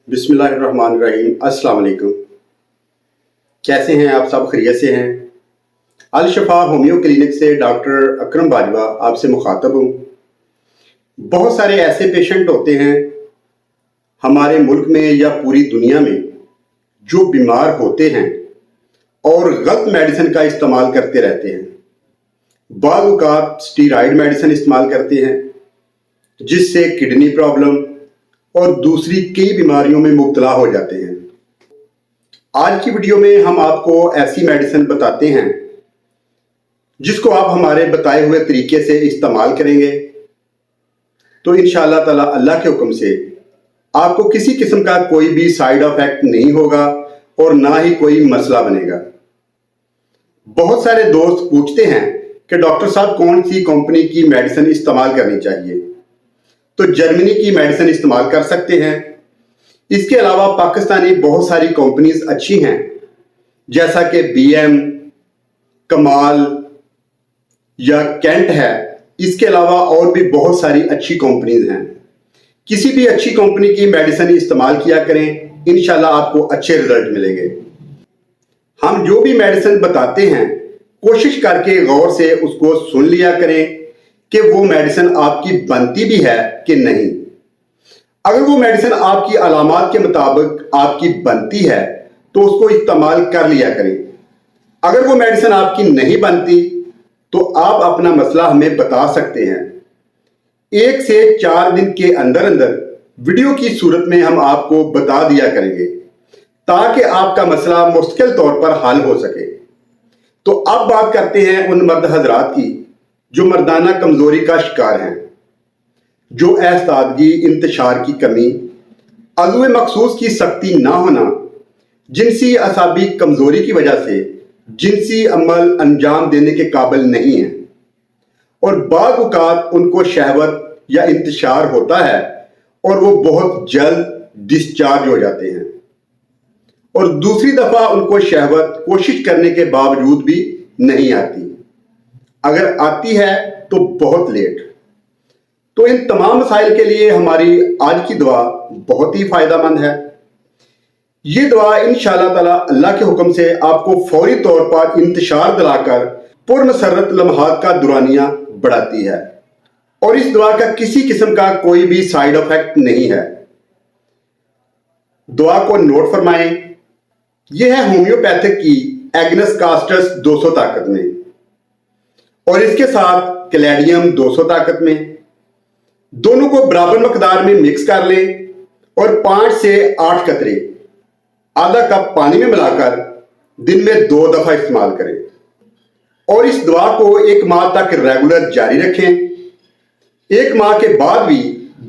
बिस्मिल्लाहिर्रहमानिर्रहीम। अस्सलाम वालेकुम। कैसे हैं आप सब? खैरियत से हैं? अल-शफा होम्यो क्लिनिक से डॉक्टर अकरम बाजवा आपसे मुखातब हूँ। बहुत सारे ऐसे पेशेंट होते हैं हमारे मुल्क में या पूरी दुनिया में जो बीमार होते हैं और गलत मेडिसिन का इस्तेमाल करते रहते हैं। बाद औक़ात स्टीरॉयड मेडिसिन इस्तेमाल करते हैं जिससे किडनी प्रॉब्लम और दूसरी कई बीमारियों में मुब्तला हो जाते हैं। आज की वीडियो में हम आपको ऐसी मेडिसिन बताते हैं जिसको आप हमारे बताए हुए तरीके से इस्तेमाल करेंगे तो इंशाअल्लाह ताला अल्लाह के हुक्म से आपको किसी किस्म का कोई भी साइड इफेक्ट नहीं होगा और ना ही कोई मसला बनेगा। बहुत सारे दोस्त पूछते हैं कि डॉक्टर साहब कौन सी कंपनी की मेडिसिन इस्तेमाल करनी चाहिए, तो जर्मनी की मेडिसिन इस्तेमाल कर सकते हैं। इसके अलावा पाकिस्तानी बहुत सारी कंपनीज अच्छी हैं जैसा कि BM, कमाल या कैंट है। इसके अलावा और भी बहुत सारी अच्छी कंपनीज हैं। किसी भी अच्छी कंपनी की मेडिसिन इस्तेमाल किया करें, इंशाल्लाह आपको अच्छे रिजल्ट मिलेंगे। हम जो भी मेडिसिन बताते हैं कोशिश करके गौर से उसको सुन लिया करें कि वो मेडिसिन आपकी बनती भी है कि नहीं। अगर वो मेडिसिन आपकी अलामात के मुताबिक आपकी बनती है तो उसको इस्तेमाल कर लिया करें। अगर वो मेडिसिन आपकी नहीं बनती तो आप अपना मसला हमें बता सकते हैं। 1 से 4 दिन के अंदर अंदर वीडियो की सूरत में हम आपको बता दिया करेंगे ताकि आपका मसला मुस्तकिल तौर पर हल हो सके। तो अब बात करते हैं उन मर्द हजरात की जो मर्दाना कमजोरी का शिकार हैं, जो एहसादगी, इंतशार की कमी, अज़्व मखसूस की सख्ती ना होना, जिनसी असाबी कमजोरी की वजह से जिनसी अमल अंजाम देने के काबिल नहीं है और बाद औक़ात उनको शहवत या इंतशार होता है और वो बहुत जल्द डिस्चार्ज हो जाते हैं और दूसरी दफा उनको शहवत कोशिश करने के बावजूद भी नहीं आती। अगर आती है तो बहुत लेट। तो इन तमाम मसाइल के लिए हमारी आज की दुआ बहुत ही फायदेमंद है। ये दुआ इंशाअल्लाह ताला अल्लाह के हुक्म से आपको फौरी तौर पर इंतशार दिलाकर पुरमसरत लम्हात का दुरानिया बढ़ाती है और इस दुआ का किसी किस्म का कोई भी साइड इफेक्ट नहीं है। दुआ को नोट फरमाएं। यह है होम्योपैथिक की एग्नेस कास्टस 200 ताकत में और इसके साथ कैलेडियम 200 ताकत में। दोनों को बराबर मकदार में मिक्स कर लें और 5 से 8 कतरे आधा कप पानी में मिलाकर दिन में 2 दफा इस्तेमाल करें और इस दवा को 1 माह तक रेगुलर जारी रखें। 1 माह के बाद भी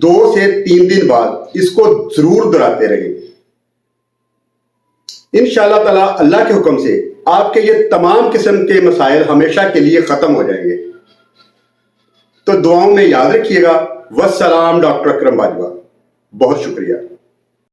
2 से 3 दिन बाद इसको जरूर दोहराते रहें। इंशाअल्लाह ताला अल्लाह के हुक्म से आपके ये तमाम किस्म के मसाइल हमेशा के लिए खत्म हो जाएंगे। तो दुआओं में याद रखिएगा। वस्सलाम। डॉक्टर अकरम बाजवा। बहुत शुक्रिया।